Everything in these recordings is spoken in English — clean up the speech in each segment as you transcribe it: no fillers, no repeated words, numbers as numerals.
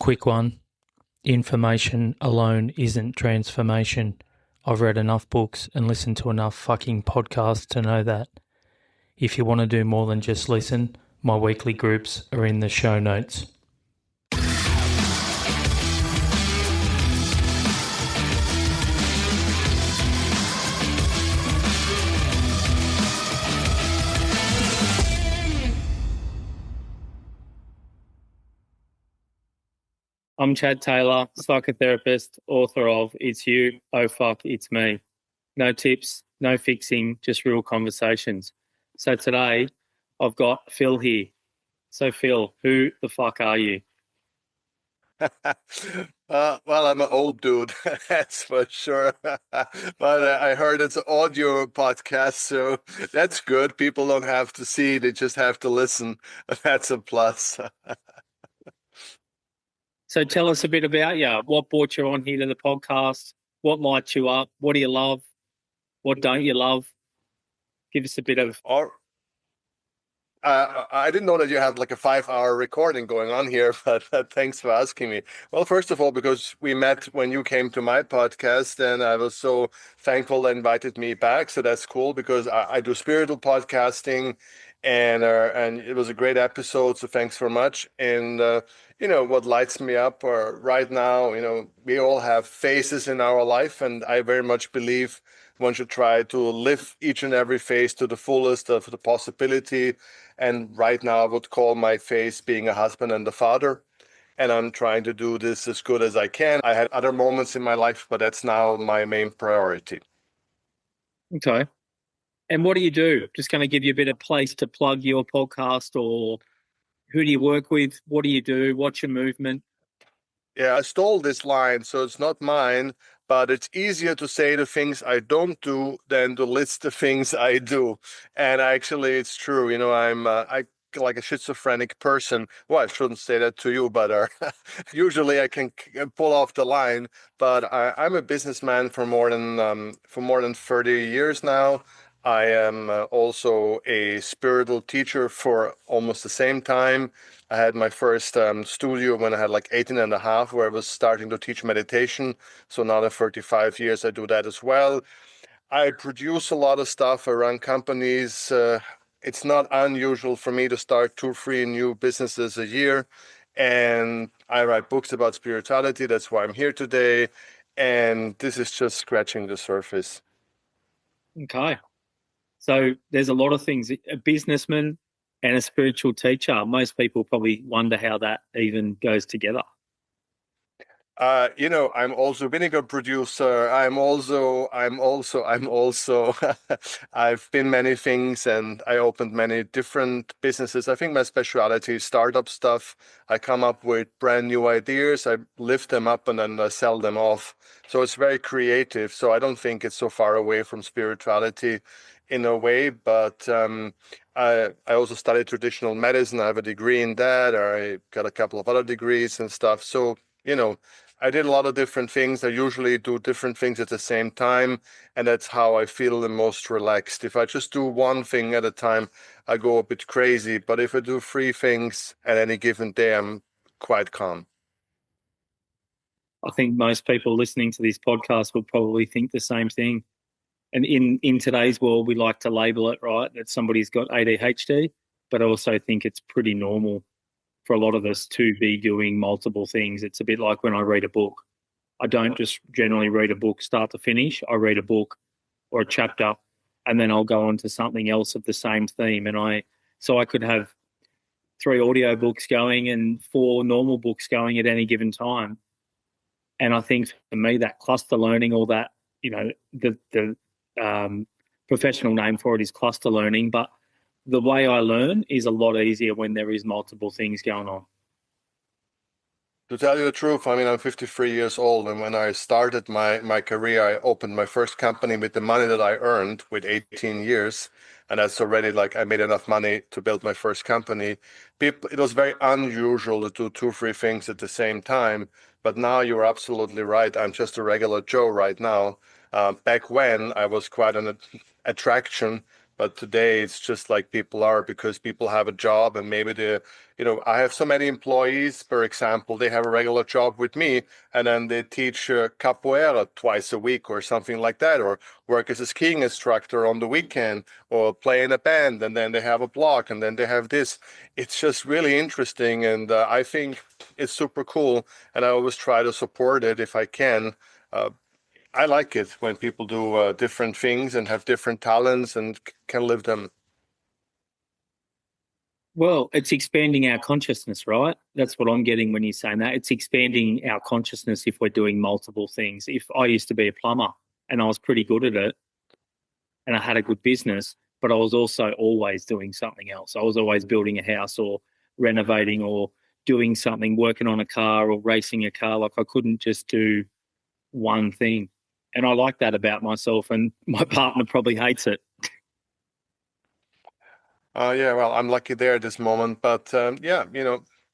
quick one. Information alone isn't transformation. I've read enough books and listened to enough fucking podcasts to know that. If you want to do more than just listen, my weekly groups are in the show notes. I'm Chad.Taylor, psychotherapist, author of It's You, Oh Fuck, It's Me. No tips, no fixing, just real conversations. So today, I've got Phil here. So Phil, who the fuck are you? Well, I'm an old dude, that's for sure. But I heard it's an audio podcast, so that's good. People don't have to see, they just have to listen. That's a plus. So tell us a bit about you. What brought you on here to the podcast? What lights you up? What do you love? What don't you love? Give us a bit of... I didn't know that you had like a 5-hour recording going on here, but thanks for asking me. Well, first of all, because we met when you came to my podcast, and I was so thankful they invited me back. So that's cool because I do spiritual podcasting, and it was a great episode. So thanks very much. And what lights me up right now, we all have phases in our life, and I very much believe one should try to live each and every phase to the fullest of the possibility. And right now, I would call my phase being a husband and a father. And I'm trying to do this as good as I can. I had other moments in my life, but that's now my main priority. Okay. And what do you do? Just going to give you a bit of place to plug your podcast, or who do you work with? What do you do? What's your movement? Yeah, I stole this line, so it's not mine, but it's easier to say the things I don't do than to list the things I do. And actually, it's true. I like a schizophrenic person. Well, I shouldn't say that to you, but usually I can pull off the line. But I'm a businessman for more than 30 years now. I am also a spiritual teacher for almost the same time. I had my first studio when I had like 18 and a half, where I was starting to teach meditation. So now at 35 years, I do that as well. I produce a lot of stuff. I run companies. It's not unusual for me to start 2-3 new businesses a year. And I write books about spirituality. That's why I'm here today. And this is just scratching the surface. Okay. So there's a lot of things. A businessman and a spiritual teacher. Most people probably wonder how that even goes together. I'm also vinegar producer. I've been many things, and I opened many different businesses. I think my specialty is startup stuff. I come up with brand new ideas. I lift them up and then I sell them off. So it's very creative. So I don't think it's so far away from spirituality in a way, but I also studied traditional medicine. I have a degree in that, or I got a couple of other degrees and stuff. So, I did a lot of different things. I usually do different things at the same time, and that's how I feel the most relaxed. If I just do one thing at a time, I go a bit crazy. But if I do 3 things at any given day, I'm quite calm. I think most people listening to this podcast will probably think the same thing. And in today's world, we like to label it, right, that somebody's got ADHD, but I also think it's pretty normal for a lot of us to be doing multiple things. It's a bit like when I read a book. I don't just generally read a book start to finish. I read a book or a chapter, and then I'll go on to something else of the same theme. And I could have 3 audio books going and 4 normal books going at any given time. And I think for me, that cluster learning, or that, the professional name for it is cluster learning, but the way I learn is a lot easier when there is multiple things going on. To tell you the truth, I mean, I'm 53 years old, and when I started my career, I opened my first company with the money that I earned with 18 years, and that's already like I made enough money to build my first company. It was very unusual to do 2-3 things at the same time, but now you're absolutely right. I'm just a regular Joe right now. Back when I was quite an attraction, But today it's just like people are, because people have a job and maybe I have so many employees, for example, they have a regular job with me and then they teach capoeira twice a week or something like that, or work as a skiing instructor on the weekend, or play in a band, and then they have a blog, and then they have this. It's just really interesting, and I think it's super cool, and I always try to support it if I can. Uh, I like it when people do different things and have different talents and can live them. Well, it's expanding our consciousness, right? That's what I'm getting when you're saying that. It's expanding our consciousness if we're doing multiple things. If I used to be a plumber and I was pretty good at it and I had a good business, but I was also always doing something else. I was always building a house or renovating or doing something, working on a car or racing a car. Like I couldn't just do one thing. And I like that about myself, and my partner probably hates it. Yeah, well, I'm lucky there at this moment, but yeah,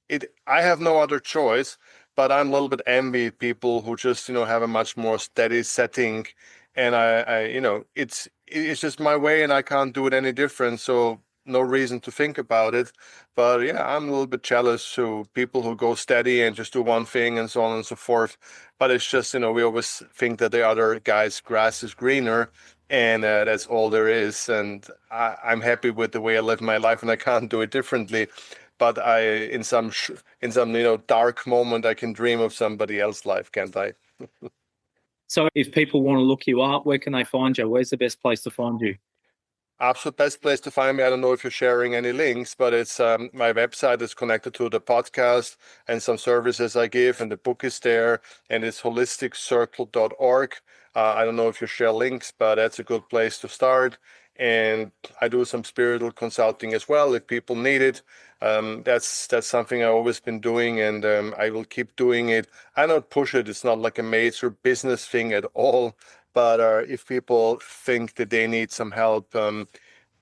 it. I have no other choice, but I'm a little bit envy people who just, have a much more steady setting, and it's just my way, and I can't do it any different. So no reason to think about it. But yeah, I'm a little bit jealous to people who go steady and just do one thing and so on and so forth. But it's just, we always think that the other guy's grass is greener, and that's all there is. And I'm happy with the way I live my life, and I can't do it differently. But in some dark moment, I can dream of somebody else's life, can't I? So if people want to look you up, where can they find you? Where's the best place to find you? Absolute best place to find me. I don't know if you're sharing any links, but it's my website is connected to the podcast and some services I give, and the book is there, and it's holisticcircle.org. I don't know if you share links, but that's a good place to start. And I do some spiritual consulting as well if people need it. That's something I've always been doing, and I will keep doing it. I don't push it. It's not like a major business thing at all. But if people think that they need some help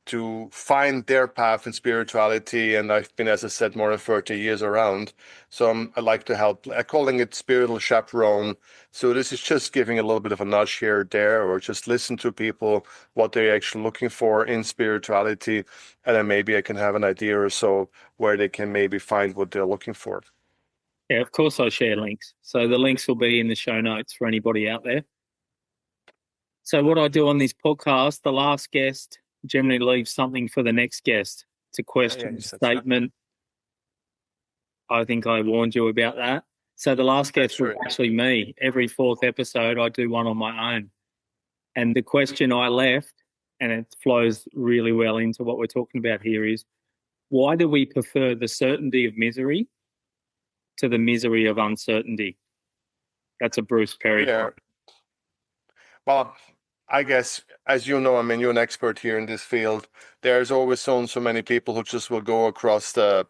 to find their path in spirituality, and I've been, as I said, more than 30 years around, so I like to help. I'm calling it spiritual chaperone. So this is just giving a little bit of a nudge here or there, or just listen to people what they're actually looking for in spirituality, and then maybe I can have an idea or so where they can maybe find what they're looking for. Yeah, of course I share links. So the links will be in the show notes for anybody out there. So what I do on this podcast, the last guest generally leaves something for the next guest. It's a Yeah, question, you said so. statement. I think I warned you about that. So the last guest That's was right. actually me. Every fourth episode, I do one on my own. And the question I left, and it flows really well into what we're talking about here, is why do we prefer the certainty of misery to the misery of uncertainty? That's a Bruce Perry Yeah. quote. Well, I guess, as you know, I mean, you're an expert here in this field. There's always so many people who just will go across the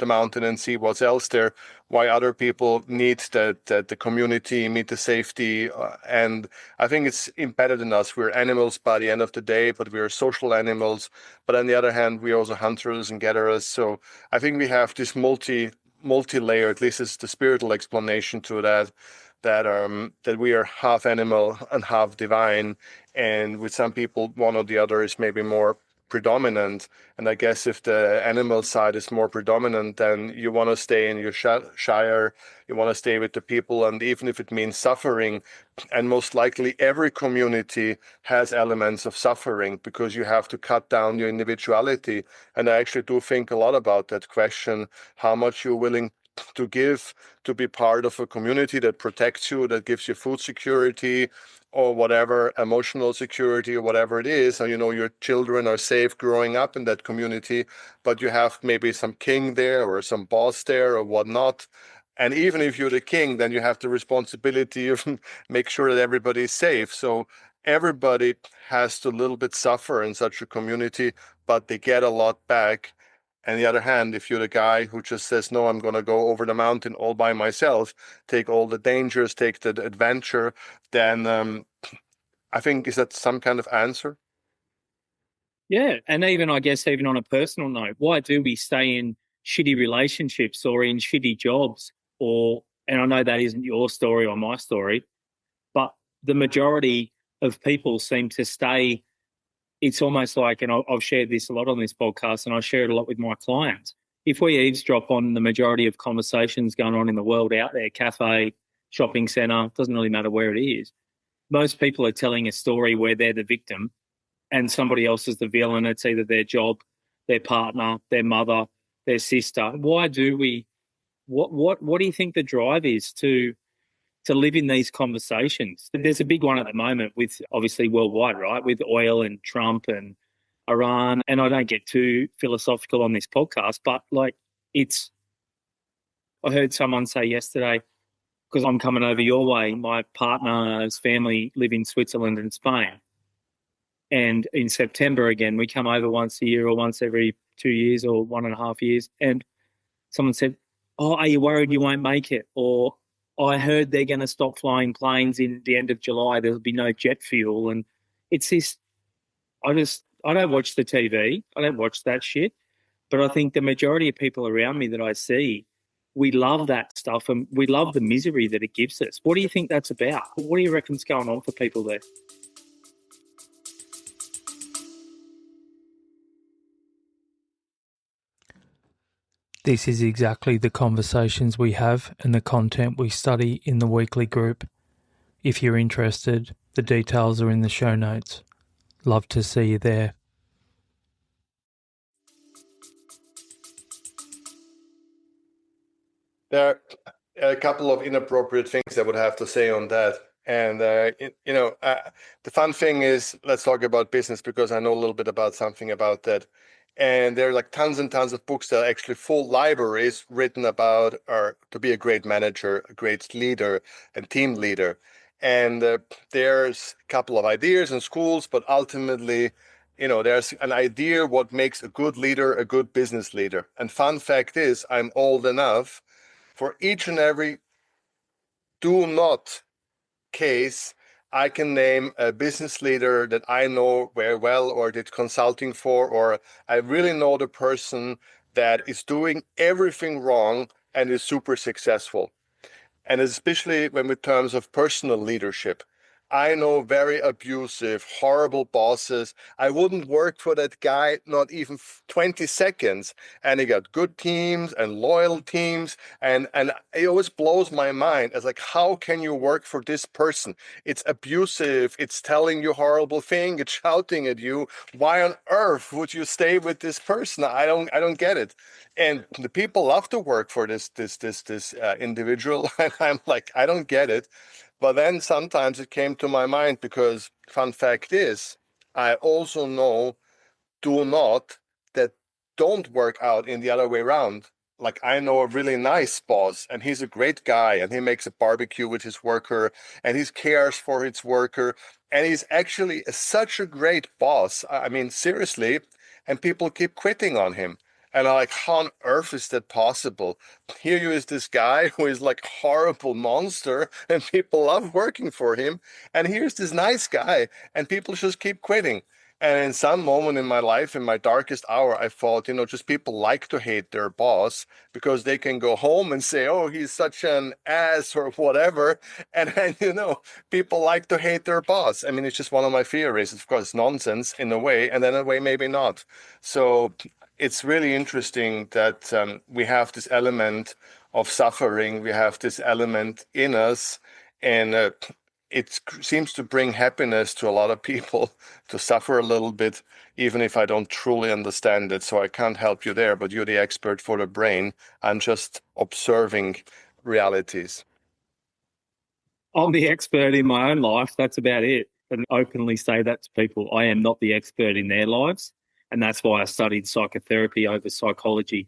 mountain and see what's else there. Why other people need that the community, need the safety, and I think it's embedded in us. We're animals by the end of the day, but we're social animals. But on the other hand, we're also hunters and gatherers. So I think we have this multi-layer. At least it's the spiritual explanation to that we are half animal and half divine, and with some people one or the other is maybe more predominant. And I guess if the animal side is more predominant, then you want to stay in your shire, you want to stay with the people, and even if it means suffering, and most likely every community has elements of suffering because you have to cut down your individuality. And I actually do think a lot about that question, how much you're willing to give to be part of a community that protects you, that gives you food security or whatever, emotional security or whatever it is. And your children are safe growing up in that community, but you have maybe some king there or some boss there or whatnot. And even if you're the king, then you have the responsibility of make sure that everybody is safe. So everybody has to a little bit suffer in such a community, but they get a lot back. On the other hand, if you're the guy who just says, no, I'm going to go over the mountain all by myself, take all the dangers, take the adventure, then I think, is that some kind of answer? Yeah. And even, I guess, even on a personal note, why do we stay in shitty relationships or in shitty jobs? And I know that isn't your story or my story, but the majority of people seem to stay it's almost like, and I've shared this a lot on this podcast, and I share it a lot with my clients. If we eavesdrop on the majority of conversations going on in the world out there, cafe, shopping centre, doesn't really matter where it is, most people are telling a story where they're the victim and somebody else is the villain. It's either their job, their partner, their mother, their sister. Why do we? What do you think the drive is to live in these conversations? There's a big one at the moment with obviously worldwide, right? With oil and Trump and Iran. And I don't get too philosophical on this podcast, but like it's, I heard someone say yesterday, because I'm coming over your way, my partner's family live in Switzerland and Spain. And in September again, we come over once a year or once every 2 years or 1.5 years. And someone said, "Oh, are you worried you won't make it?" Or, "I heard they're going to stop flying planes in the end of July. There'll be no jet fuel." And it's this, I don't watch the TV. I don't watch that shit. But I think the majority of people around me that I see, we love that stuff and we love the misery that it gives us. What do you think that's about? What do you reckon's going on for people there? This is exactly the conversations we have and the content we study in the weekly group. If you're interested, the details are in the show notes. Love to see you there. There are a couple of inappropriate things I would have to say on that. And, the fun thing is, let's talk about business because I know a little bit about something about that. And there are like tons and tons of books that are actually full libraries written about or to be a great manager, a great leader, and team leader. And there's a couple of ideas and schools, but ultimately, there's an idea what makes a good leader a good business leader. And fun fact is, I'm old enough for each and every do not case, I can name a business leader that I know very well or did consulting for, or I really know the person that is doing everything wrong and is super successful. And especially when in terms of personal leadership. I know very abusive, horrible bosses. I wouldn't work for that guy, not even 20 seconds. And he got good teams and loyal teams. And it always blows my mind as like, how can you work for this person? It's abusive. It's telling you horrible thing. It's shouting at you. Why on earth would you stay with this person? I don't get it. And the people love to work for this individual. And I'm like, I don't get it. But then sometimes it came to my mind because fun fact is, I also know do not that don't work out in the other way around. Like I know a really nice boss and he's a great guy and he makes a barbecue with his worker and he cares for his worker and he's actually such a great boss. I mean, seriously, and people keep quitting on him. And I'm like, how on earth is that possible? Here you is this guy who is like a horrible monster and people love working for him. And here's this nice guy and people just keep quitting. And in some moment in my life, in my darkest hour, I thought, just people like to hate their boss because they can go home and say, oh, he's such an ass or whatever. And then, people like to hate their boss. I mean, it's just one of my theories. Of course, nonsense in a way, and then in a way, maybe not. So it's really interesting that we have this element of suffering. We have this element in us. And it seems to bring happiness to a lot of people to suffer a little bit, even if I don't truly understand it. So I can't help you there, but you're the expert for the brain. I'm just observing realities. I'm the expert in my own life. That's about it. And openly say that to people. I am not the expert in their lives. And that's why I studied psychotherapy over psychology.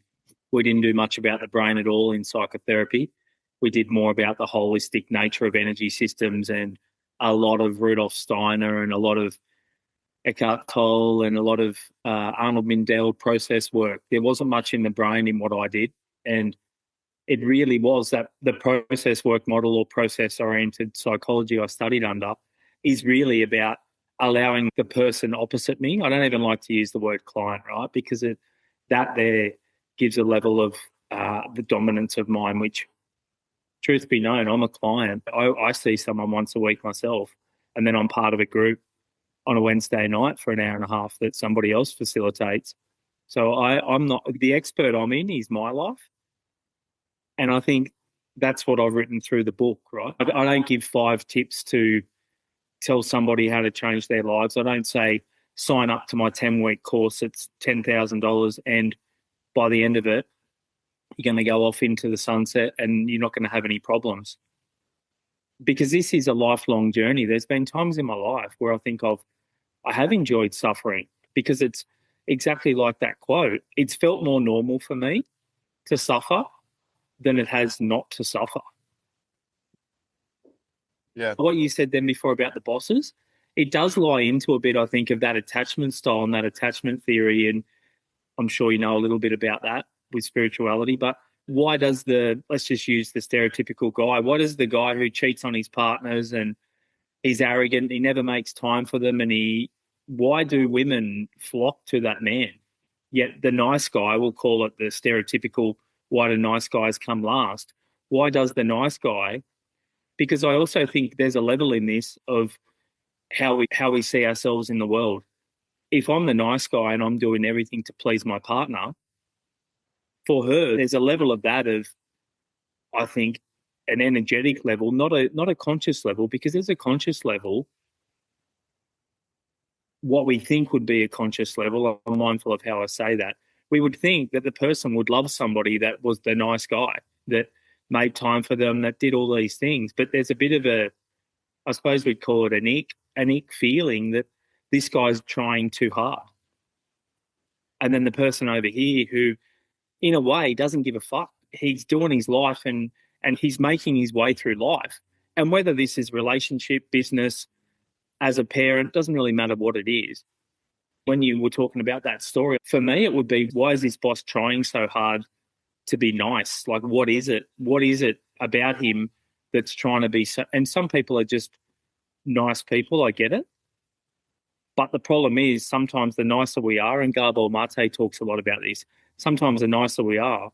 We didn't do much about the brain at all in psychotherapy. We did more about the holistic nature of energy systems and a lot of Rudolf Steiner and a lot of Eckhart Tolle and a lot of Arnold Mindell process work. There wasn't much in the brain in what I did. And it really was that the process work model or process oriented psychology I studied under is really about allowing the person opposite me. I don't even like to use the word client, right? Because that there gives a level of the dominance of mine, which, truth be known, I'm a client. I see someone once a week myself, and then I'm part of a group. on a Wednesday night for an hour and a half that somebody else facilitates. So I'm not the expert I'm in is my life. And I think that's what I've written through the book, right? I don't give 5 tips to tell somebody how to change their lives. I don't say, sign up to my 10-week course. It's $10,000. And by the end of it, you're going to go off into the sunset and you're not going to have any problems. Because this is a lifelong journey. There's been times in my life where I have enjoyed suffering because it's exactly like that quote. It's felt more normal for me to suffer than it has not to suffer. Yeah. What you said then before about the bosses, it does lie into a bit, I think, of that attachment style and that attachment theory. And I'm sure you know a little bit about that with spirituality. But why does let's just use the stereotypical guy, why does the guy who cheats on his partners and he's arrogant, he never makes time for them, and why do women flock to that man? Yet the nice guy, we'll call it the stereotypical, why do nice guys come last? Why does the nice guy? Because I also think there's a level in this of how we see ourselves in the world. If I'm the nice guy and I'm doing everything to please my partner, for her, there's a level of that of, I think, an energetic level, not a conscious level, because there's a conscious level, what we think would be a conscious level. I'm mindful of how I say that. We would think that the person would love somebody that was the nice guy, that made time for them, that did all these things. But there's a bit of I suppose we'd call it an ick feeling that this guy's trying too hard. And then the person over here who, in a way, doesn't give a fuck. He's doing his life and he's making his way through life. And whether this is relationship, business, as a parent, doesn't really matter what it is. When you were talking about that story, for me, it would be, why is this boss trying so hard to be nice? Like, what is it? What is it about him that's trying to be so? And some people are just nice people, I get it. But the problem is sometimes the nicer we are, and Gabor Mate talks a lot about this, sometimes the nicer we are,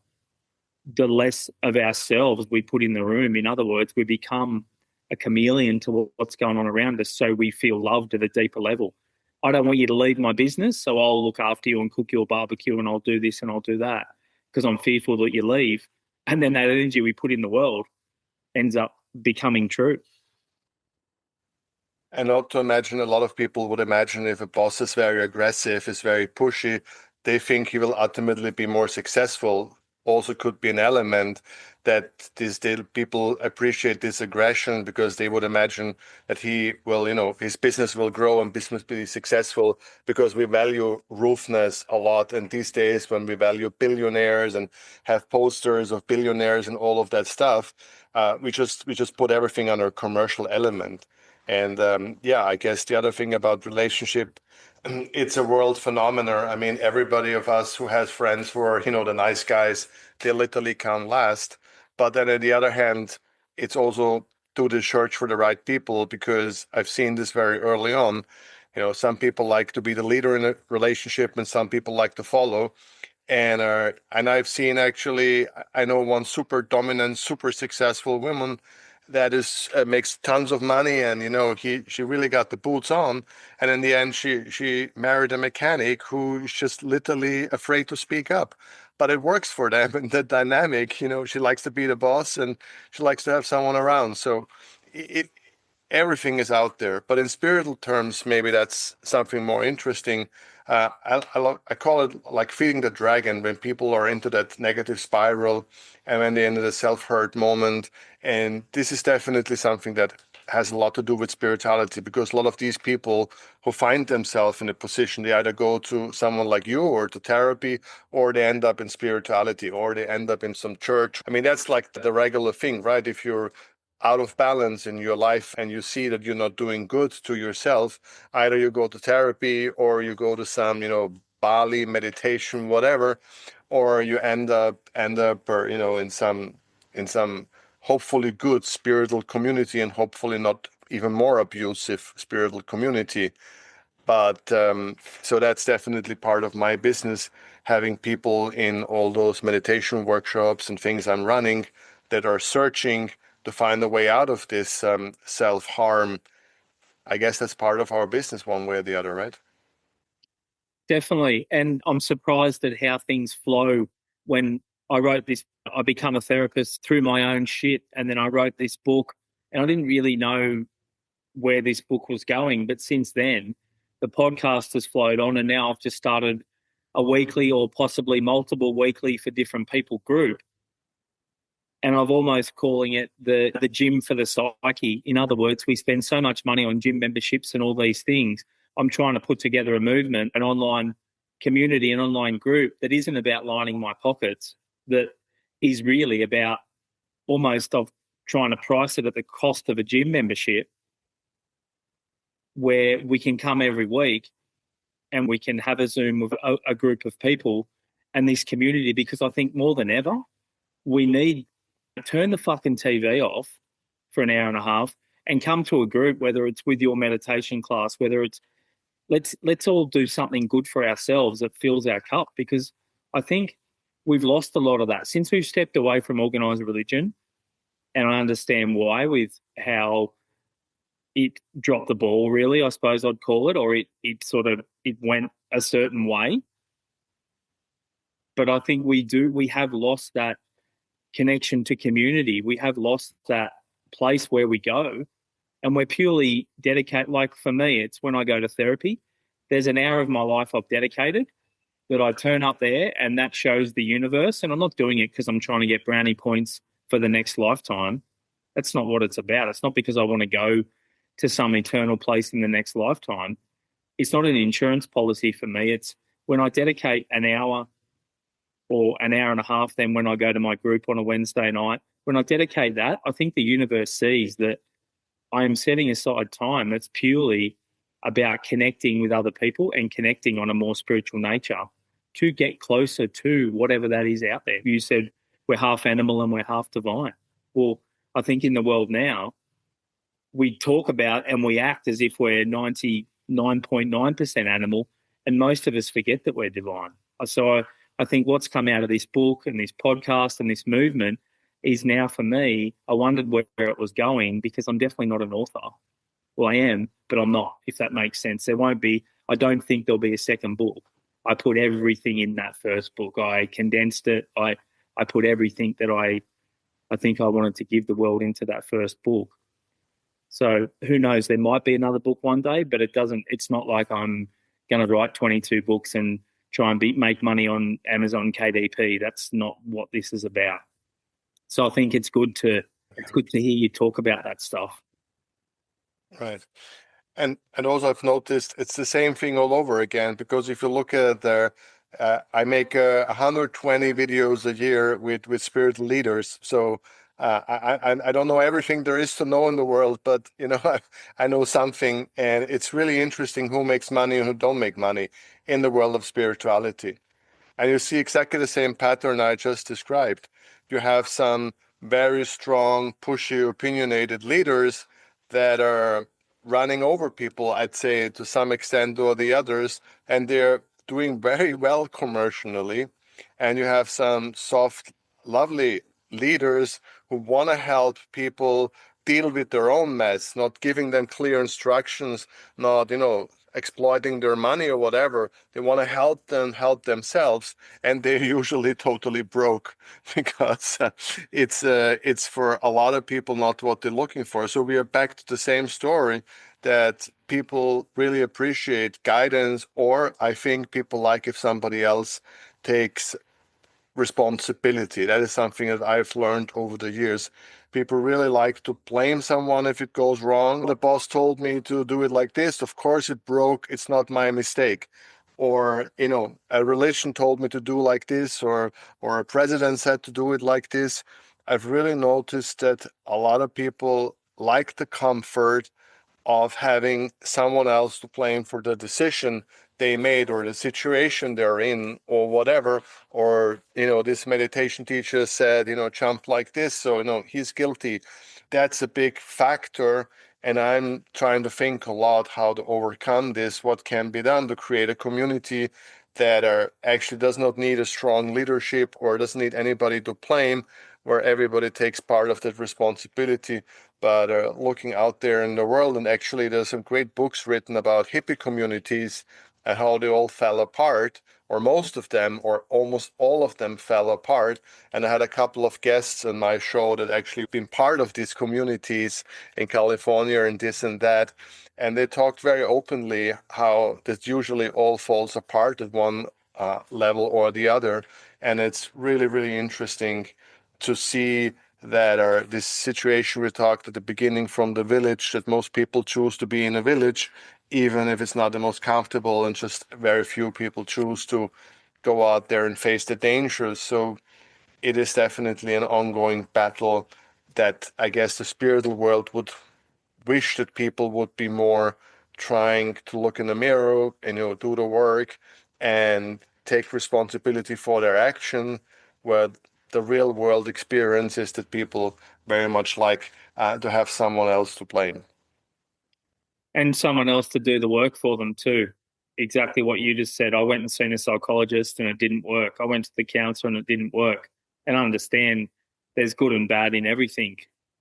the less of ourselves we put in the room. In other words, we become a chameleon to what's going on around us, so we feel loved at a deeper level. I don't want you to leave my business, so I'll look after you and cook your barbecue and I'll do this and I'll do that because I'm fearful that you leave. And then that energy we put in the world ends up becoming true. And not to imagine, a lot of people would imagine if a boss is very aggressive, is very pushy, they think he will ultimately be more successful. Also could be an element that people appreciate this aggression because they would imagine that he will, his business will grow and business be successful, because we value roofness a lot. And these days when we value billionaires and have posters of billionaires and all of that stuff, we just put everything under a commercial element. And I guess the other thing about relationship, it's a world phenomenon. I mean, everybody of us who has friends who are, the nice guys, they literally can't last. But then on the other hand, it's also do the search for the right people, because I've seen this very early on. Some people like to be the leader in a relationship and some people like to follow. And I've seen, actually, I know one super dominant, super successful woman that is makes tons of money, and she really got the boots on. And in the end, she married a mechanic who is just literally afraid to speak up. But it works for them, and the dynamic, she likes to be the boss and she likes to have someone around. So everything is out there. But in spiritual terms, maybe that's something more interesting. I call it like feeding the dragon, when people are into that negative spiral and when they're into the self-hurt moment. And this is definitely something that has a lot to do with spirituality, because a lot of these people who find themselves in a position, they either go to someone like you or to therapy, or they end up in spirituality, or they end up in some church. I mean, that's like the regular thing, right? If you're out of balance in your life and you see that you're not doing good to yourself, either you go to therapy or you go to some, Bali meditation, whatever, or you end up in some hopefully good spiritual community, and hopefully not even more abusive spiritual community. But so that's definitely part of my business, having people in all those meditation workshops and things I'm running that are searching to find a way out of this self-harm I guess that's part of our business one way or the other, right? Definitely. And I'm surprised at how things flow. When I wrote this, I become a therapist through my own shit. And then I wrote this book, and I didn't really know where this book was going. But since then, the podcast has flowed on, and now I've just started a weekly or possibly multiple weekly for different people group. And I've almost calling it the gym for the psyche. In other words, we spend so much money on gym memberships and all these things. I'm trying to put together a movement, an online community, an online group that isn't about lining my pockets, that is really about almost of trying to price it at the cost of a gym membership, where we can come every week and we can have a Zoom with a group of people and this community, because I think more than ever, we need to turn the fucking TV off for an hour and a half and come to a group, whether it's with your meditation class, whether it's let's all do something good for ourselves that fills our cup, because I think we've lost a lot of that since we've stepped away from organized religion. And I understand why, with how it dropped the ball, really, I suppose I'd call it, or it sort of it went a certain way. But I think we have lost that connection to community. We have lost that place where we go, and we're purely dedicated. Like for me, it's when I go to therapy, there's an hour of my life I've dedicated that I turn up there, and that shows the universe. And I'm not doing it because I'm trying to get brownie points for the next lifetime. That's not what it's about. It's not because I want to go to some eternal place in the next lifetime. It's not an insurance policy for me. It's when I dedicate an hour or an hour and a half, then when I go to my group on a Wednesday night, when I dedicate that, I think the universe sees that I am setting aside time that's purely about connecting with other people and connecting on a more spiritual nature to get closer to whatever that is out there. You said we're half animal and we're half divine. Well, I think in the world now, we talk about and we act as if we're 99.9% animal, and most of us forget that we're divine. So I think what's come out of this book and this podcast and this movement is now, for me, I wondered where it was going, because I'm definitely not an author. Well, I am, but I'm not, if that makes sense. There won't be, I don't think there'll be a second book. I put everything in that first book. I condensed it. I put everything that I think I wanted to give the world into that first book. So who knows? There might be another book one day, but it's not like I'm going to write 22 books and try and make money on Amazon KDP. That's not what this is about. So I think it's good to hear you talk about that stuff. Right. And also I've noticed it's the same thing all over again, because if you look at there, I make 120 videos a year with spiritual leaders. So I don't know everything there is to know in the world, but I know something, and it's really interesting who makes money and who don't make money in the world of spirituality. And you see exactly the same pattern I just described. You have some very strong, pushy, opinionated leaders that are running over people, I'd say, to some extent or the others, and they're doing very well commercially. And you have some soft, lovely leaders who want to help people deal with their own mess, not giving them clear instructions, not, exploiting their money or whatever. They want to help them help themselves, and they're usually totally broke because it's for a lot of people not what they're looking for. So we are back to the same story, that people really appreciate guidance, or I think people like if somebody else takes responsibility. That is something that I've learned over the years. People really like to blame someone if it goes wrong. The boss told me to do it like this. Of course it broke. It's not my mistake. Or, a religion told me to do like this, or a president said to do it like this. I've really noticed that a lot of people like the comfort of having someone else to blame for the decision they made or the situation they're in or whatever. Or, this meditation teacher said, jump like this, so, he's guilty. That's a big factor. And I'm trying to think a lot how to overcome this, what can be done to create a community that actually does not need a strong leadership or doesn't need anybody to blame, where everybody takes part of that responsibility. But looking out there in the world, and actually there's some great books written about hippie communities and how they all fell apart, or most of them, or almost all of them fell apart. And I had a couple of guests on my show that actually been part of these communities in California and this and that. And they talked very openly how this usually all falls apart at one level or the other. And it's really, really interesting to see that this situation we talked at the beginning from the village, that most people choose to be in a village, even if it's not the most comfortable, and just very few people choose to go out there and face the dangers. So it is definitely an ongoing battle that I guess the spiritual world would wish that people would be more trying to look in the mirror and do the work and take responsibility for their action, where the real world experience is that people very much like to have someone else to blame. And someone else to do the work for them too. Exactly what you just said. I went and seen a psychologist and it didn't work. I went to the counselor and it didn't work. And I understand there's good and bad in everything,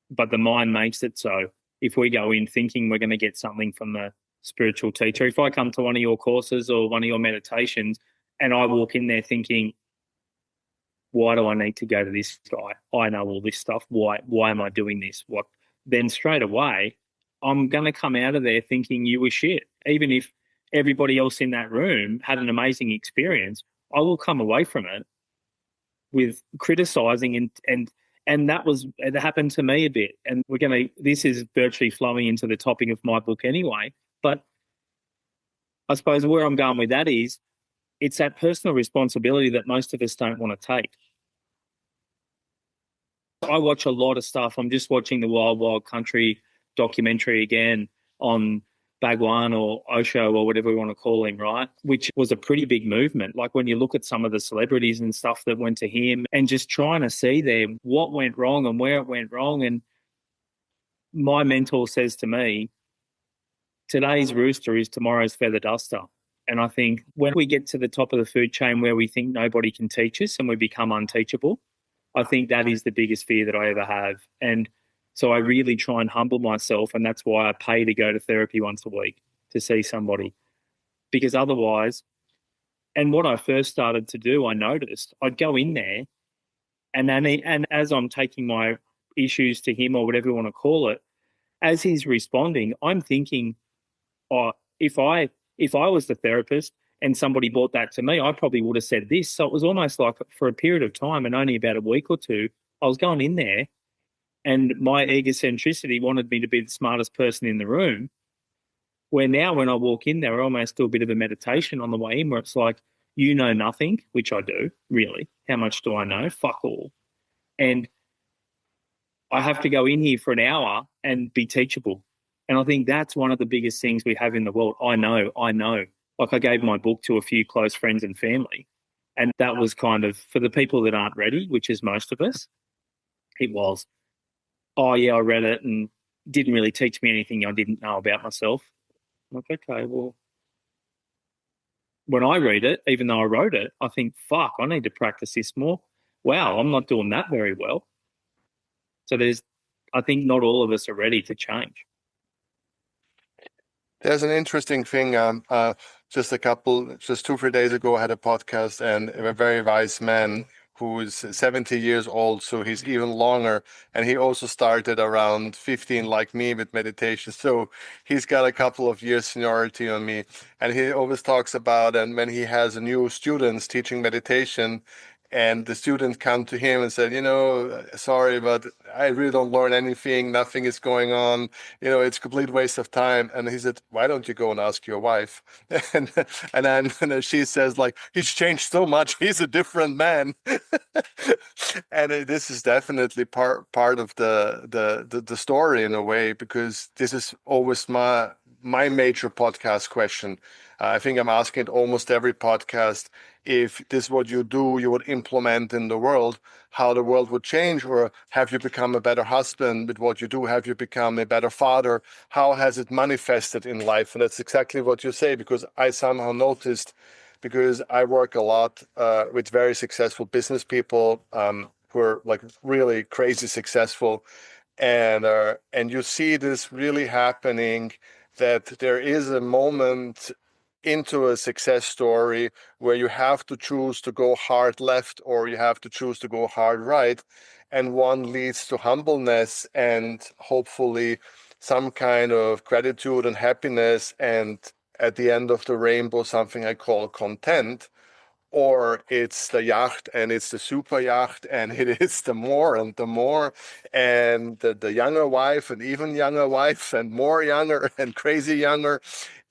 but the mind makes it so. If we go in thinking we're going to get something from the spiritual teacher, if I come to one of your courses or one of your meditations and I walk in there thinking, why do I need to go to this guy? I know all this stuff. Why am I doing this? What? Then straight away, I'm going to come out of there thinking you were shit. Even if everybody else in that room had an amazing experience, I will come away from it with criticizing and it happened to me a bit. And this is virtually flowing into the topic of my book anyway. But I suppose where I'm going with that is it's that personal responsibility that most of us don't want to take. I watch a lot of stuff. I'm just watching the Wild Wild Country documentary again on Bhagwan or Osho or whatever we want to call him, right? Which was a pretty big movement. Like when you look at some of the celebrities and stuff that went to him and just trying to see there what went wrong and where it went wrong. And my mentor says to me, today's rooster is tomorrow's feather duster. And I think when we get to the top of the food chain where we think nobody can teach us and we become unteachable, I think that is the biggest fear that I ever have. And so I really try and humble myself. And that's why I pay to go to therapy once a week to see somebody. Because otherwise, and what I first started to do, I noticed I'd go in there and as I'm taking my issues to him or whatever you want to call it, as he's responding, I'm thinking, oh, if I was the therapist and somebody brought that to me, I probably would have said this. So it was almost like for a period of time and only about a week or two, I was going in there and my egocentricity wanted me to be the smartest person in the room. Where now when I walk in there, I almost do a bit of a meditation on the way in where it's like, you know nothing, which I do, really. How much do I know? Fuck all. And I have to go in here for an hour and be teachable. And I think that's one of the biggest things we have in the world. I know. Like I gave my book to a few close friends and family. And that was kind of, for the people that aren't ready, which is most of us, it was, oh yeah, I read it and didn't really teach me anything I didn't know about myself. I'm like, okay, well, when I read it, even though I wrote it, I think, fuck, I need to practice this more. Wow, I'm not doing that very well. So I think not all of us are ready to change. There's an interesting thing. Just 2-3 days ago, I had a podcast, and a very wise man who is 70 years old, so he's even longer. And he also started around 15, like me, with meditation. So he's got a couple of years seniority on me. And he always talks about, and when he has new students teaching meditation, and the students come to him and said, sorry, but I really don't learn anything. Nothing is going on. It's a complete waste of time. And he said, why don't you go and ask your wife? And then she says, like, he's changed so much. He's a different man. And this is definitely part of the story in a way, because this is always my major podcast question. I think I'm asking it almost every podcast. If this is what you do, you would implement in the world, how the world would change, or have you become a better husband with what you do? Have you become a better father? How has it manifested in life? And that's exactly what you say, because I somehow noticed, because I work a lot with very successful business people, who are like really crazy successful. And you see this really happening, that there is a moment into a success story where you have to choose to go hard left or you have to choose to go hard right. And one leads to humbleness and hopefully some kind of gratitude and happiness. And at the end of the rainbow, something I call content. Or it's the yacht and it's the super yacht and it is the more and the more and the younger wife and even younger wife and more younger and crazy younger.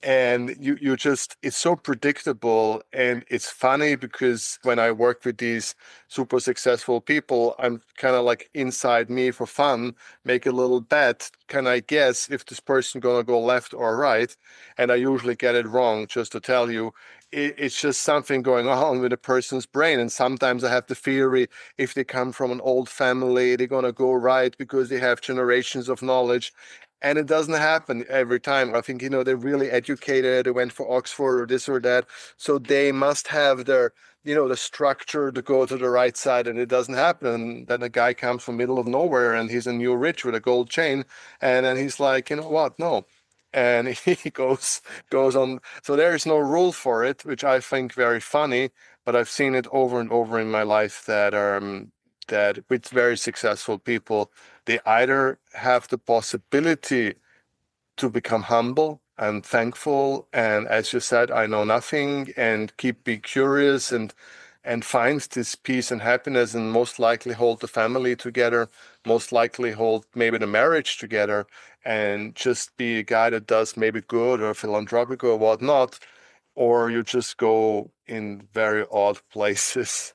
And you just, it's so predictable. And it's funny because when I work with these super successful people, I'm kind of like inside me for fun, make a little bet. Can I guess if this person gonna go left or right? And I usually get it wrong, just to tell you. It's just something going on with a person's brain. And sometimes I have the theory, if they come from an old family, they're going to go right because they have generations of knowledge. And it doesn't happen every time. I think, they're really educated, they went for Oxford or this or that. So they must have their, the structure to go to the right side, and it doesn't happen. And then a guy comes from middle of nowhere and he's a new rich with a gold chain. And then he's like, you know what? No. And he goes on. So there is no rule for it, which I think very funny, but I've seen it over and over in my life that with very successful people, they either have the possibility to become humble and thankful, and as you said, I know nothing, and be curious and find this peace and happiness, and most likely hold the family together, most likely hold maybe the marriage together, and just be a guy that does maybe good or philanthropic or whatnot, or you just go in very odd places.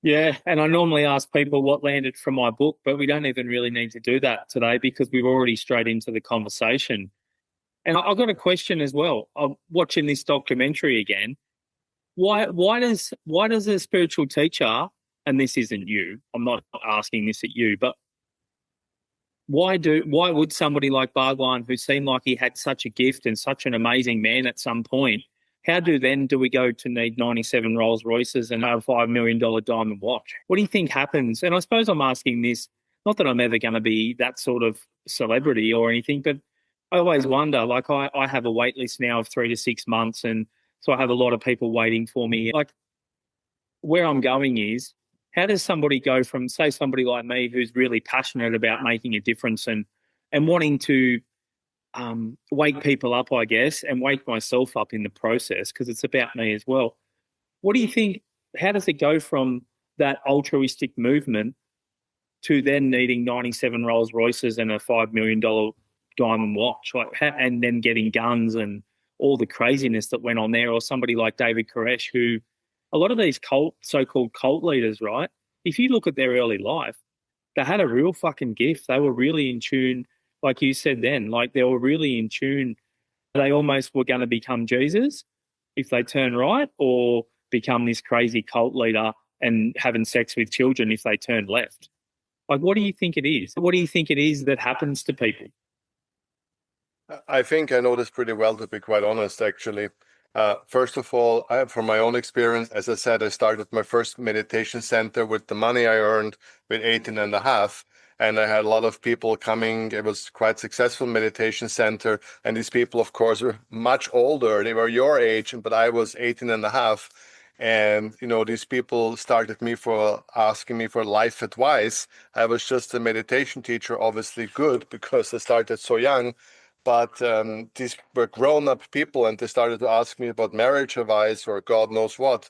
Yeah, and I normally ask people what landed from my book, but we don't even really need to do that today because we've already straight into the conversation. And I've got a question as well. I'm watching this documentary again. Why does a spiritual teacher, and this isn't you, I'm not asking this at you, but why would somebody like Bhagwan, who seemed like he had such a gift and such an amazing man at some point, how do we go to need 97 Rolls Royces and a $5 million diamond watch? What do you think happens? And I suppose I'm asking this, not that I'm ever going to be that sort of celebrity or anything, but I always wonder, like I have a wait list now of 3 to 6 months, and so I have a lot of people waiting for me. Like, where I'm going is, how does somebody go from, say, somebody like me who's really passionate about making a difference and wanting to wake people up, I guess, and wake myself up in the process, because it's about me as well. What do you think? How does it go from that altruistic movement to then needing 97 Rolls Royces and a $5 million diamond watch, and then getting guns and all the craziness that went on there? Or somebody like David Koresh, who a lot of these so-called cult leaders, right? If you look at their early life, they had a real fucking gift. They were really in tune, like you said then, like they were really in tune. They almost were going to become Jesus if they turn right, or become this crazy cult leader and having sex with children if they turn left. Like, what do you think it is? What do you think it is that happens to people? I think I know this pretty well, to be quite honest, actually. First of all, from my own experience, as I said, I started my first meditation center with the money I earned with 18 and a half. And I had a lot of people coming. It was quite successful meditation center. And these people, of course, were much older. They were your age, but I was 18 and a half. And, these people started me for asking me for life advice. I was just a meditation teacher, obviously good because I started so young. But these were grown-up people, and they started to ask me about marriage advice or God knows what.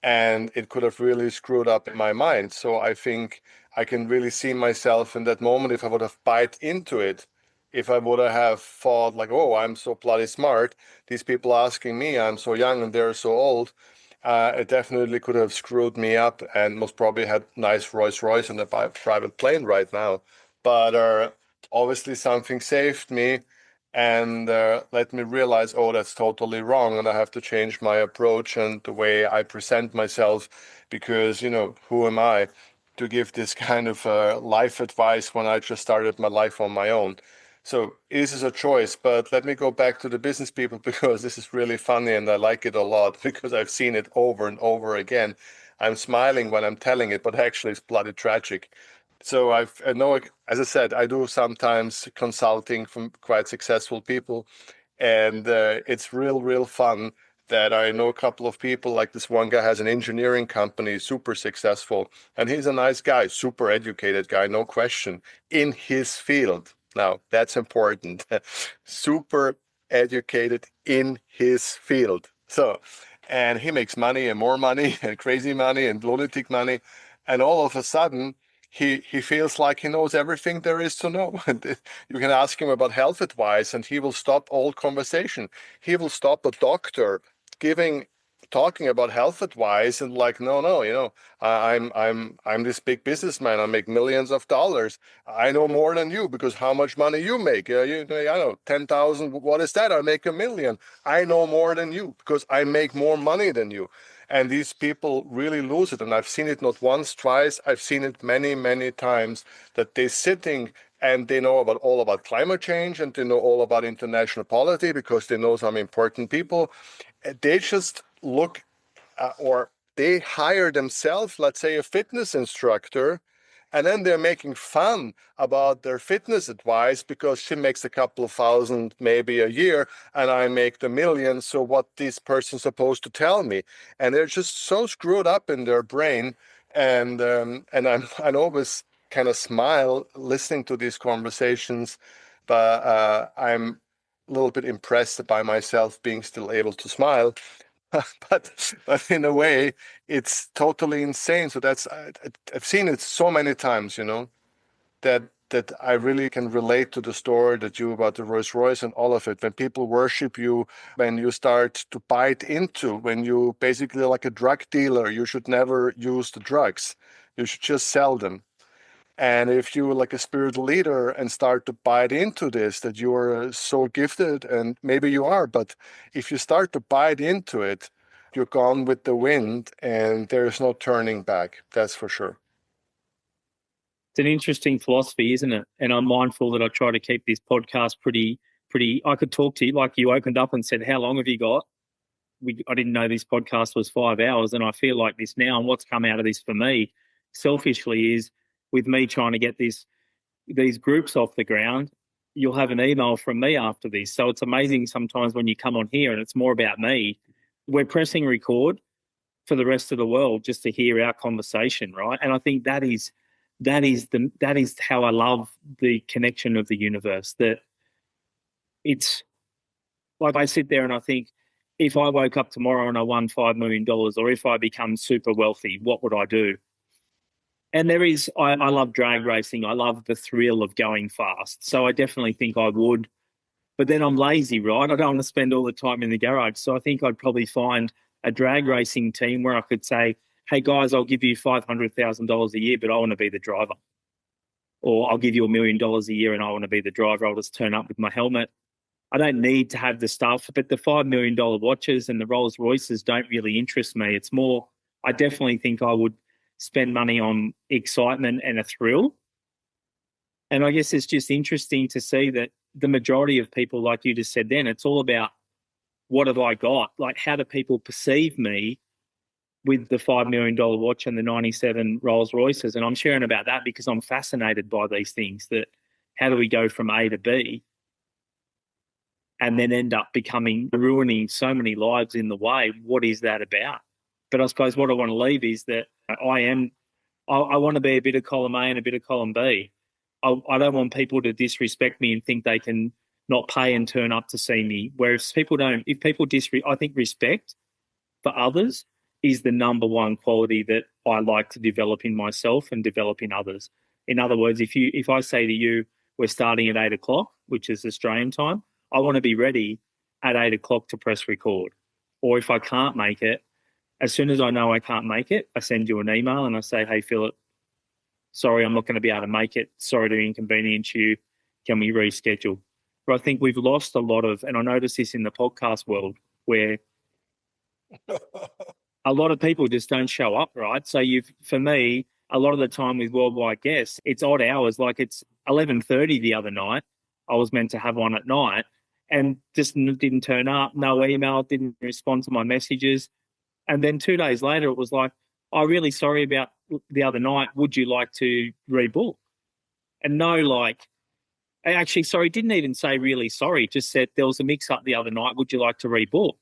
And it could have really screwed up my mind. So I think I can really see myself in that moment if I would have bite into it. If I would have thought like, oh, I'm so bloody smart. These people asking me, I'm so young and they're so old. It definitely could have screwed me up, and most probably had nice Rolls Royce and a private plane right now. But obviously something saved me and let me realize, oh, that's totally wrong, and I have to change my approach and the way I present myself, because, who am I to give this kind of life advice when I just started my life on my own? So this is a choice, but let me go back to the business people because this is really funny and I like it a lot because I've seen it over and over again. I'm smiling when I'm telling it, but actually it's bloody tragic. So I know, as I said, I do sometimes consulting from quite successful people, and it's real fun that I know a couple of people. Like this one guy has an engineering company, super successful, and he's a nice guy, super educated guy, no question, in his field. Now that's important. Super educated in his field. So, and he makes money and more money and crazy money and lunatic money, and all of a sudden he feels like he knows everything there is to know. You can ask him about health advice and he will stop all conversation. He will stop a doctor talking about health advice and like, no, I'm this big businessman. I make millions of dollars. I know more than you because how much money you make? I know 10,000. What is that? I make $1 million. I know more than you because I make more money than you. And these people really lose it. And I've seen it not once, twice. I've seen it many times that they're sitting and they know all about climate change and they know all about international polity because they know some important people. They just look or they hire themselves, let's say a fitness instructor, and then they're making fun about their fitness advice because she makes a couple of thousand maybe a year and I make the million. So what this person's supposed to tell me? And they're just so screwed up in their brain. And I always kind of smile listening to these conversations, but I'm a little bit impressed by myself being still able to smile. but in a way, it's totally insane. So I've seen it so many times, that I really can relate to the story that you about the Rolls Royce and all of it. When people worship you, when you start to bite into, when you basically like a drug dealer, you should never use the drugs. You should just sell them. And if you're like a spiritual leader and start to bite into this, that you are so gifted, and maybe you are, but if you start to bite into it, you're gone with the wind and there's no turning back. That's for sure. It's an interesting philosophy, isn't it? And I'm mindful that I try to keep this podcast pretty. I could talk to you like you opened up and said, "How long have you got?" I didn't know this podcast was 5 hours, and I feel like this now. And what's come out of this for me, selfishly, is with me trying to get these groups off the ground. You'll have an email from me after this, so it's amazing sometimes when you come on here and it's more about me. We're pressing record for the rest of the world just to hear our conversation, right? And I think that is how I love the connection of the universe. That it's like I sit there and I think, if I woke up tomorrow and I won $5 million, or if I become super wealthy, what would I do? And I love drag racing. I love the thrill of going fast. So I definitely think I would. But then I'm lazy, right? I don't want to spend all the time in the garage. So I think I'd probably find a drag racing team where I could say, hey, guys, I'll give you $500,000 a year, but I want to be the driver. Or I'll give you $1 million a year and I want to be the driver. I'll just turn up with my helmet. I don't need to have the stuff, but the $5 million watches and the Rolls Royces don't really interest me. It's more, I definitely think I would spend money on excitement and a thrill. And I guess it's just interesting to see that the majority of people, like you just said then, it's all about what have I got? Like, how do people perceive me with the $5 million watch and the 97 Rolls Royces? And I'm sharing about that because I'm fascinated by these things, that how do we go from A to B and then end up ruining so many lives in the way? What is that about? But I suppose what I want to leave is that I want to be a bit of column A and a bit of column B. I don't want people to disrespect me and think they can not pay and turn up to see me. Whereas if people I think respect for others is the number one quality that I like to develop in myself and develop in others. In other words, if I say to you, we're starting at 8 o'clock, which is Australian time, I want to be ready at 8 o'clock to press record. Or if I can't make it, as soon as I know I can't make it, I send you an email and I say, hey, Philip, sorry, I'm not going to be able to make it. Sorry to inconvenience you. Can we reschedule? But I think we've lost a lot of, and I notice this in the podcast world, where a lot of people just don't show up, right? So for me, a lot of the time with worldwide guests, it's odd hours. Like it's 11:30 the other night. I was meant to have one at night and just didn't turn up. No email, didn't respond to my messages. And then 2 days later, it was like, "I'm really sorry about the other night. Would you like to rebook?" And no, like, actually, sorry, didn't even say really sorry. Just said there was a mix-up the other night. Would you like to rebook?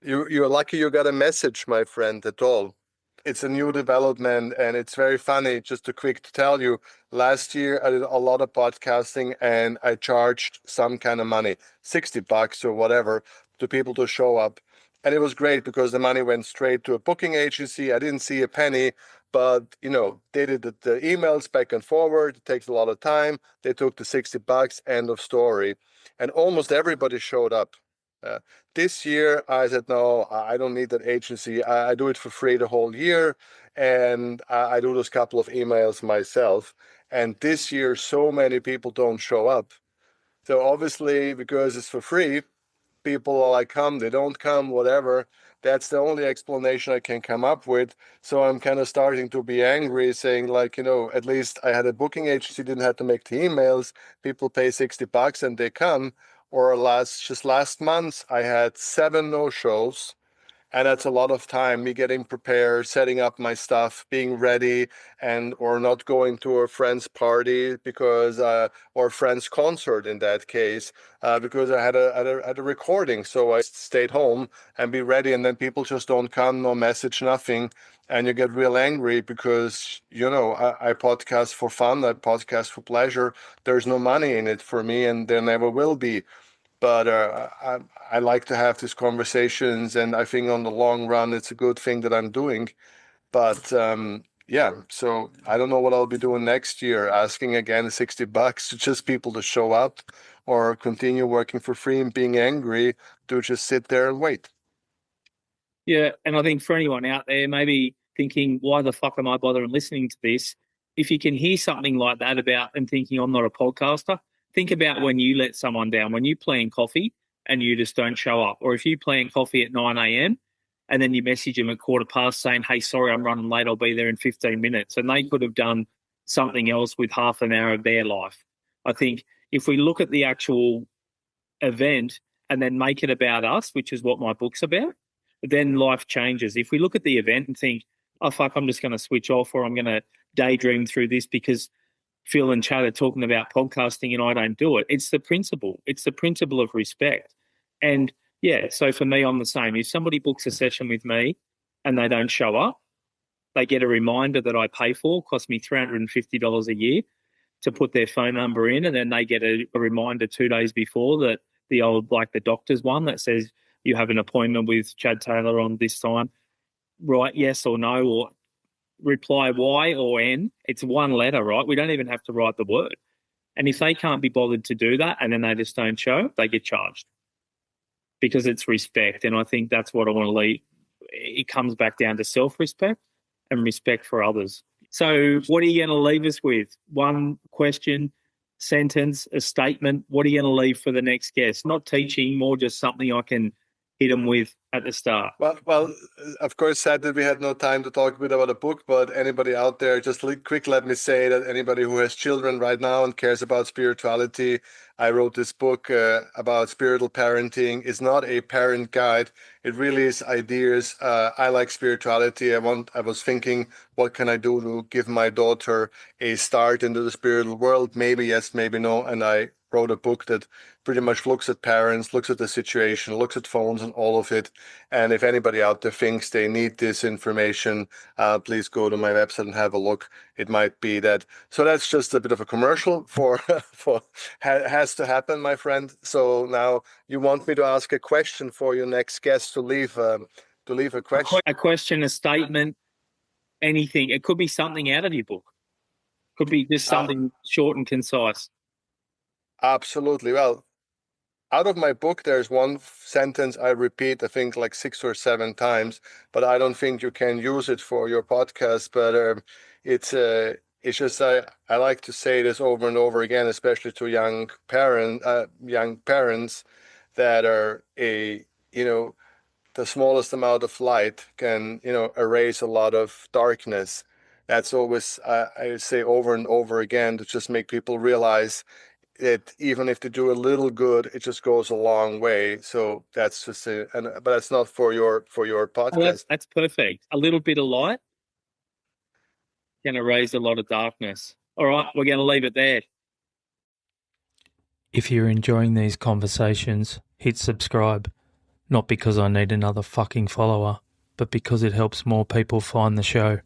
You're lucky you got a message, my friend, at all. It's a new development, and it's very funny. Just to quick to tell you, last year I did a lot of podcasting, and I charged some kind of money, $60 or whatever, to people to show up. And it was great because the money went straight to a booking agency. I didn't see a penny, but they did the emails back and forward. It takes a lot of time. They took the $60, end of story. And almost everybody showed up. Uh, this year, I said, no, I don't need that agency. I do it for free the whole year. And I do those couple of emails myself. And this year, so many people don't show up. So obviously, because it's for free, people are like, come, they don't come, whatever. That's the only explanation I can come up with. So I'm kind of starting to be angry, saying like, at least I had a booking agency, didn't have to make the emails. People pay $60 and they come. Or last month, I had 7 no-shows, and that's a lot of time, me getting prepared, setting up my stuff, being ready, and or not going to a friend's party because or friend's concert in that case, because I had a recording. So I stayed home and be ready, and then people just don't come, no message, nothing. And you get real angry because I podcast for fun, I podcast for pleasure. There's no money in it for me, and there never will be. But I like to have these conversations, and I think on the long run, it's a good thing that I'm doing. But yeah, so I don't know what I'll be doing next year, asking again $60 to just people to show up, or continue working for free and being angry to just sit there and wait. Yeah, and I think for anyone out there, maybe thinking, why the fuck am I bothering listening to this? If you can hear something like that about and thinking I'm not a podcaster, think about when you let someone down, when you plan coffee and you just don't show up, or if you plan coffee at 9 a.m. and then you message them at 15:15 saying, hey, sorry, I'm running late, I'll be there in 15 minutes. And they could have done something else with half an hour of their life. I think if we look at the actual event and then make it about us, which is what my book's about, then life changes. If we look at the event and think, oh, fuck, I'm just going to switch off, or I'm going to daydream through this because Phil and Chad are talking about podcasting and I don't do it. It's the principle. It's the principle of respect. And yeah, so for me, I'm the same. If somebody books a session with me and they don't show up, they get a reminder that I pay for, cost me $350 a year to put their phone number in, and then they get a reminder 2 days before that the old, like the doctor's one that says you have an appointment with Chad Taylor on this time. Write yes or no, or reply Y or N. It's one letter, right? We don't even have to write the word. And if they can't be bothered to do that and then they just don't show, they get charged because it's respect. And I think that's what I want to leave. It comes back down to self-respect and respect for others. So what are you going to leave us with? One question, sentence, a statement. What are you going to leave for the next guest? Not teaching, more just something I can hit them with at the start. Well, of course, sad that we had no time to talk a bit about a book, but anybody out there, just quick, let me say that anybody who has children right now and cares about spirituality, I wrote this book about spiritual parenting. It's not a parent guide. It really is ideas. I like spirituality. I was thinking, what can I do to give my daughter a start into the spiritual world? Maybe yes, maybe no. And I wrote a book that pretty much looks at parents, looks at the situation, looks at phones and all of it. And if anybody out there thinks they need this information, please go to my website and have a look. It might be that. So that's just a bit of a commercial for has to happen, my friend. So now you want me to ask a question for your next guest to leave a question. A question, a statement, anything. It could be something out of your book. Could be just something short and concise. Absolutely. Well, out of my book, there's one sentence I repeat, I think like 6 or 7 times, but I don't think you can use it for your podcast. But it's just I like to say this over and over again, especially to young parents that are the smallest amount of light can erase a lot of darkness. That's always I say over and over again to just make people realize that even if they do a little good, it just goes a long way. So that's just but that's not for your podcast. That's perfect. A little bit of light can erase a lot of darkness. All right, we're going to leave it there. If you're enjoying these conversations, hit subscribe. Not because I need another fucking follower, but because it helps more people find the show.